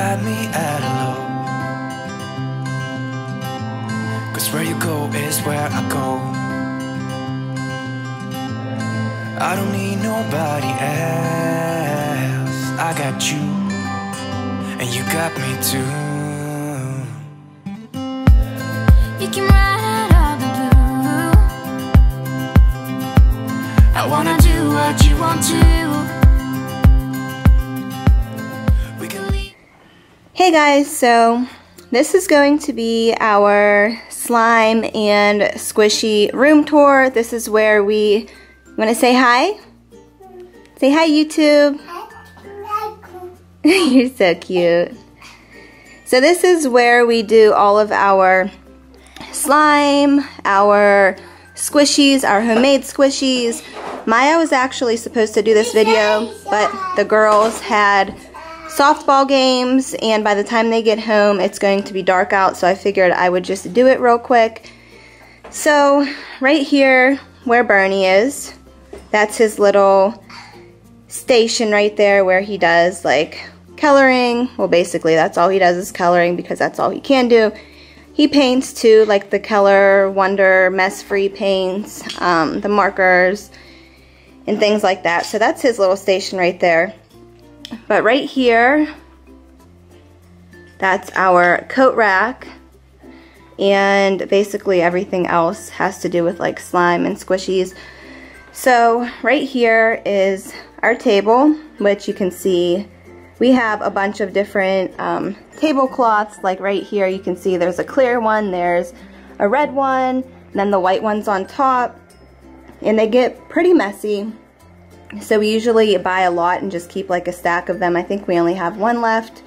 got me at hello. 'Cause where you go is where I go. I don't need nobody else. I got you, and you got me too. You can ride all the blue. I wanna do what you want to. We can leave. Hey guys, so this is going to be our slime and squishy room tour. This is where we want to say hi? Say hi, YouTube. You're so cute. So this is where we do all of our slime, our squishies, our homemade squishies. Maya was actually supposed to do this video, but the girls had softball games, and by the time they get home it's going to be dark out, so I figured I would just do it real quick. So right here where Bernie is, that's his little station right there where he does like coloring. Well, basically that's all he does is coloring because that's all he can do. He paints too, like the Color Wonder mess-free paints, the markers and things like that. So that's his little station right there. But right here, that's our coat rack, and basically everything else has to do with like slime and squishies. So right here is our table, which you can see we have a bunch of different tablecloths. Like right here you can see there's a clear one, there's a red one, and then the white one's on top, and they get pretty messy. So we usually buy a lot and just keep like a stack of them. I think we only have one left,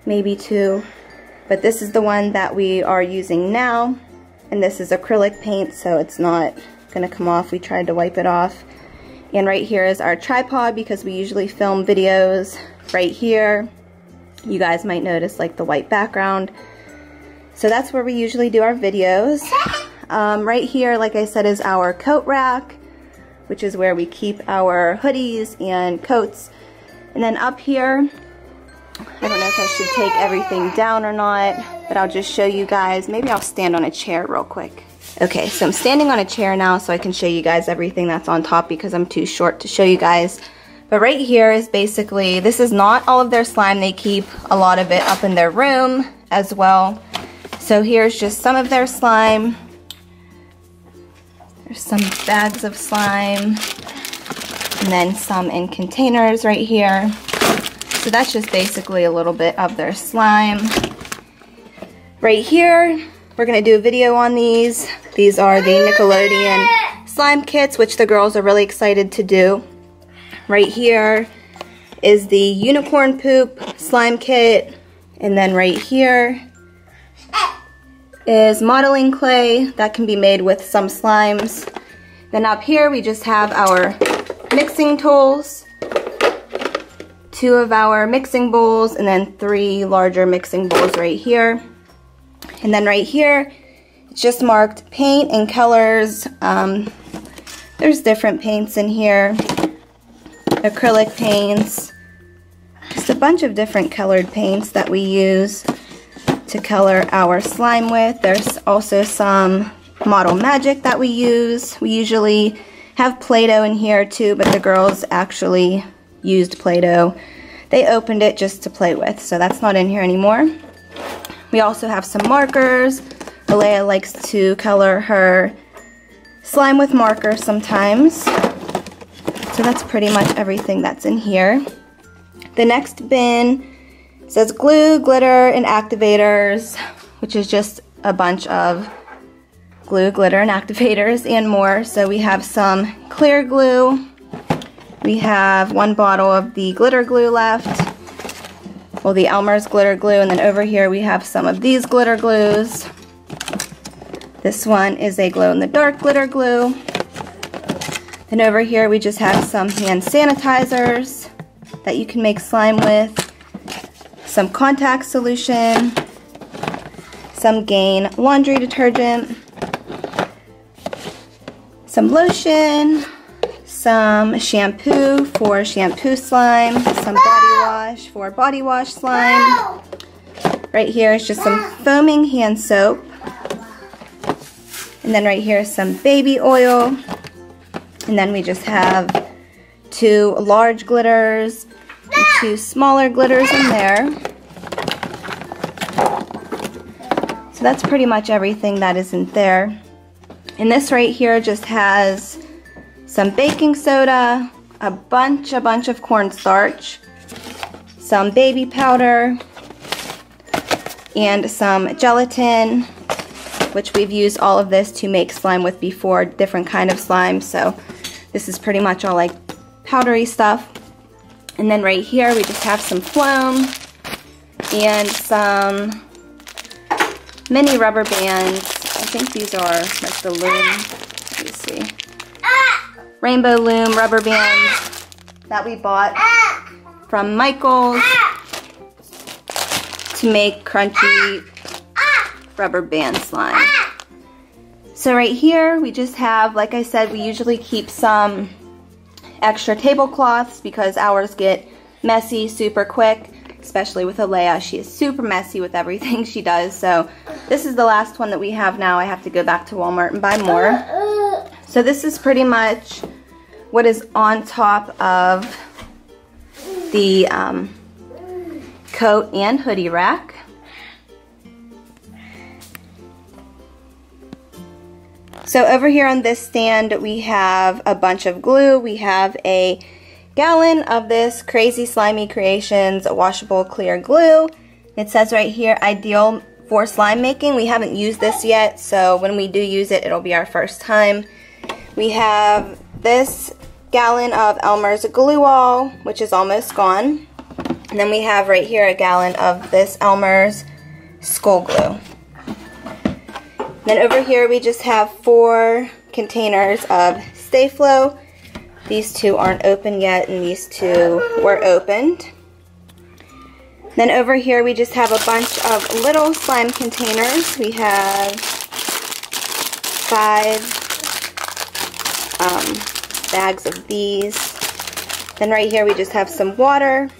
maybe two. But this is the one that we are using now. And this is acrylic paint, so it's not gonna come off. We tried to wipe it off. And right here is our tripod because we usually film videos right here. You guys might notice like the white background. So that's where we usually do our videos. Right here, like I said, is our coat rack, which is where we keep our hoodies and coats. And then up here, I don't know if I should take everything down or not, but I'll just show you guys. Maybe I'll stand on a chair real quick. Okay, so I'm standing on a chair now so I can show you guys everything that's on top because I'm too short to show you guys. But right here is basically, this is not all of their slime. They keep a lot of it up in their room as well. So here's just some of their slime. There's some bags of slime, and then some in containers right here. So that's just basically a little bit of their slime. Right here, we're gonna do a video on these. These are the Nickelodeon slime kits, which the girls are really excited to do. Right here is the unicorn poop slime kit, and then right here is modeling clay that can be made with some slimes. Then up here we just have our mixing tools, 2 of our mixing bowls, and then 3 larger mixing bowls right here. And then right here it's just marked paint and colors. There's different paints in here, acrylic paints, just a bunch of different colored paints that we use to color our slime with. There's also some Model Magic that we use. We usually have Play-Doh in here too, but the girls actually used Play-Doh. They opened it just to play with, so that's not in here anymore. We also have some markers. Alea likes to color her slime with markers sometimes. So that's pretty much everything that's in here. The next bin says glue, glitter, and activators, which is just a bunch of glue, glitter, and activators and more. So we have some clear glue. We have 1 bottle of the glitter glue left. Well, the Elmer's glitter glue, and then over here we have some of these glitter glues. This one is a glow-in-the-dark glitter glue. Then over here we just have some hand sanitizers that you can make slime with, some contact solution, some Gain laundry detergent, some lotion, some shampoo for shampoo slime, some body wash for body wash slime. Right here is just some foaming hand soap. And then right here is some baby oil. And then we just have 2 large glitters and 2 smaller glitters in there. So that's pretty much everything that is in there. And this right here just has some baking soda, a bunch of cornstarch, some baby powder, and some gelatin, which we've used all of this to make slime with before, different kind of slime. So this is pretty much all like powdery stuff. And then right here we just have some foam and some mini rubber bands. I think these are like the loom. Let me see. Rainbow loom rubber bands that we bought from Michael's to make crunchy rubber band slime. So right here we just have, like I said, we usually keep some extra tablecloths because ours get messy super quick, especially with Alea. She is super messy with everything she does. So this is the last one that we have now. I have to go back to Walmart and buy more. So this is pretty much what is on top of the coat and hoodie rack. So over here on this stand we have a bunch of glue. We have a gallon of this Crazy Slimy Creations washable clear glue. It says right here, ideal for slime making. We haven't used this yet, so when we do use it, it'll be our first time. We have this gallon of Elmer's glue all, which is almost gone. And then we have right here a gallon of this Elmer's skull glue. Then over here we just have 4 containers of Stay Flow. These 2 aren't open yet, and these 2 were opened. Then over here we just have a bunch of little slime containers. We have 5 bags of these. Then right here we just have some water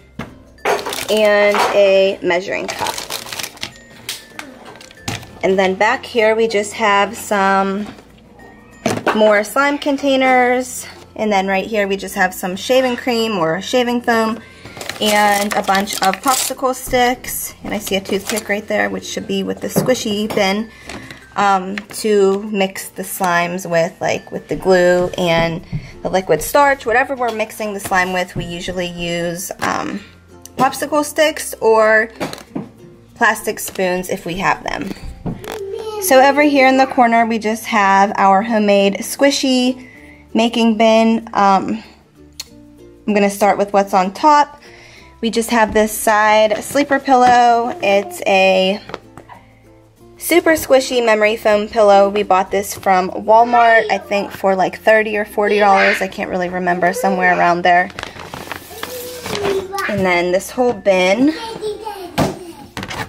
and a measuring cup. And then back here we just have some more slime containers. And then right here we just have some shaving cream or shaving foam and a bunch of popsicle sticks. And I see a toothpick right there, which should be with the squishy bin, to mix the slimes with, like with the glue and the liquid starch. Whatever we're mixing the slime with, we usually use popsicle sticks or plastic spoons if we have them. So over here in the corner we just have our homemade squishy making bin. I'm going to start with what's on top. We just have this side sleeper pillow. It's a super squishy memory foam pillow. We bought this from Walmart, I think for like $30 or $40. I can't really remember, somewhere around there. And then this whole bin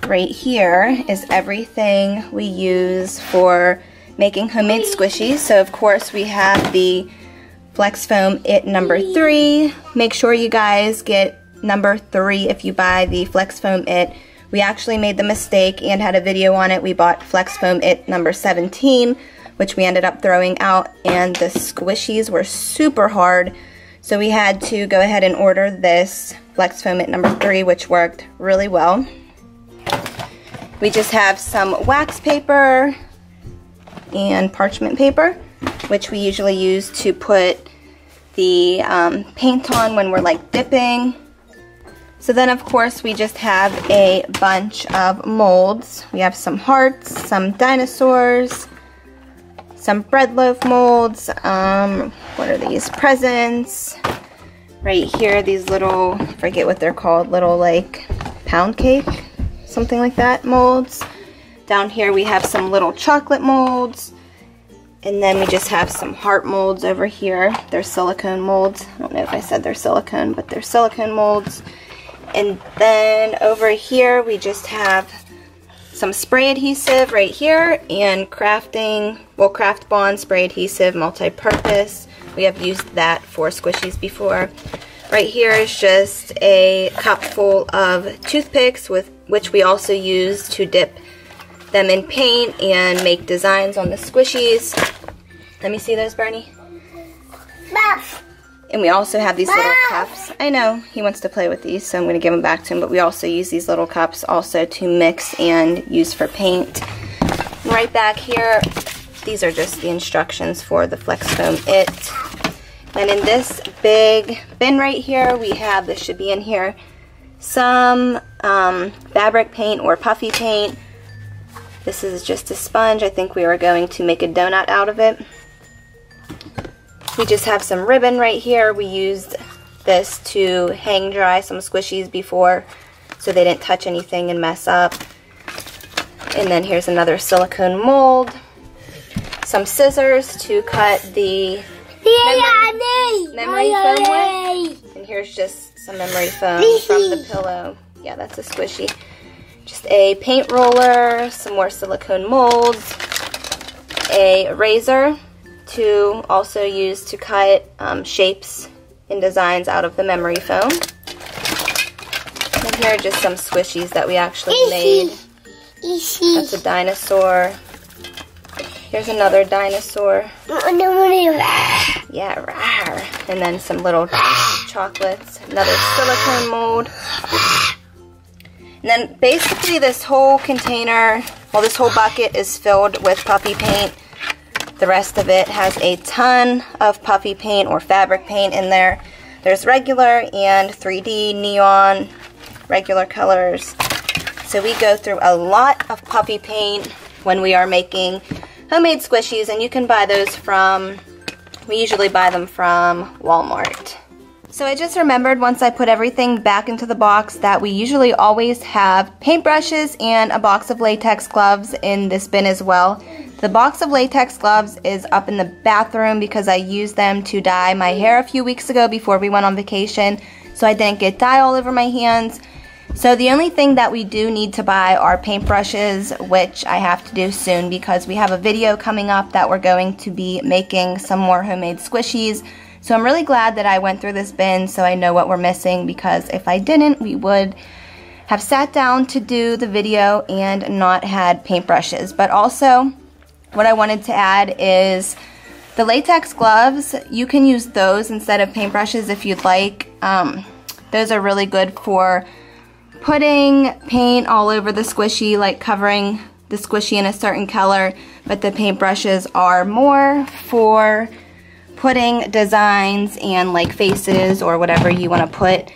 right here is everything we use for making homemade squishies. So of course we have the Flex Foam It number 3. Make sure you guys get number 3 if you buy the Flex Foam It. We actually made the mistake and had a video on it. We bought Flex Foam It number 17, which we ended up throwing out, and the squishies were super hard. So we had to go ahead and order this Flex Foam It number 3, which worked really well. We just have some wax paper and parchment paper, which we usually use to put the paint on when we're like dipping. So then of course we just have a bunch of molds. We have some hearts, some dinosaurs, some bread loaf molds, what are these, presents. Right here, these little, I forget what they're called, little like pound cake, something like that, molds. Down here we have some little chocolate molds. And then we just have some heart molds over here. They're silicone molds. I don't know if I said they're silicone, but they're silicone molds. And then over here we just have some spray adhesive right here and Craft Bond spray adhesive, multi-purpose. We have used that for squishies before. Right here is just a cup full of toothpicks, with which we also use to dip them in paint and make designs on the squishies. Let me see those, Bernie. And we also have these little cups. I know, he wants to play with these, so I'm going to give them back to him, but we also use these little cups also to mix and use for paint. Right back here, these are just the instructions for the Flex Foam It. And in this big bin right here, we have, this should be in here, some fabric paint or puffy paint. This is just a sponge. I think we are going to make a donut out of it. We just have some ribbon right here. We used this to hang dry some squishies before so they didn't touch anything and mess up. And then here's another silicone mold. Some scissors to cut the memory foam with. And here's just some memory foam from the pillow. Yeah, that's a squishy. Just a paint roller, some more silicone molds, a razor to also use to cut shapes and designs out of the memory foam. And here are just some squishies that we actually made. That's a dinosaur. Here's another dinosaur. Yeah, rawr. And then some little chocolates. Another silicone mold. And then basically this whole container, well, this whole bucket is filled with puffy paint. The rest of it has a ton of puffy paint or fabric paint in there. There's regular and 3D neon, regular colors. So we go through a lot of puffy paint when we are making homemade squishies, and you can buy those from, we usually buy them from Walmart. So I just remembered once I put everything back into the box that we usually always have paintbrushes and a box of latex gloves in this bin as well. The box of latex gloves is up in the bathroom because I used them to dye my hair a few weeks ago before we went on vacation, so I didn't get dye all over my hands. So the only thing that we do need to buy are paintbrushes, which I have to do soon because we have a video coming up that we're going to be making some more homemade squishies. So I'm really glad that I went through this bin so I know what we're missing, because if I didn't, we would have sat down to do the video and not had paintbrushes. But also, what I wanted to add is the latex gloves. You can use those instead of paintbrushes if you'd like. Those are really good for putting paint all over the squishy, like covering the squishy in a certain color, but the paintbrushes are more for putting designs and like faces or whatever you want to put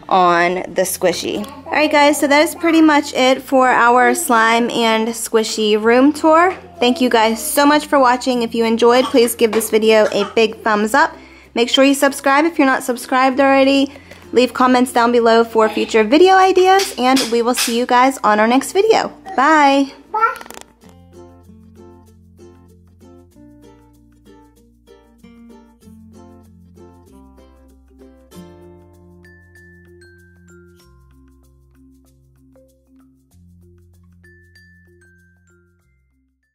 on the squishy. Alright guys, so that is pretty much it for our slime and squishy room tour. Thank you guys so much for watching. If you enjoyed, please give this video a big thumbs up. Make sure you subscribe if you're not subscribed already. Leave comments down below for future video ideas, and we will see you guys on our next video. Bye! Bye!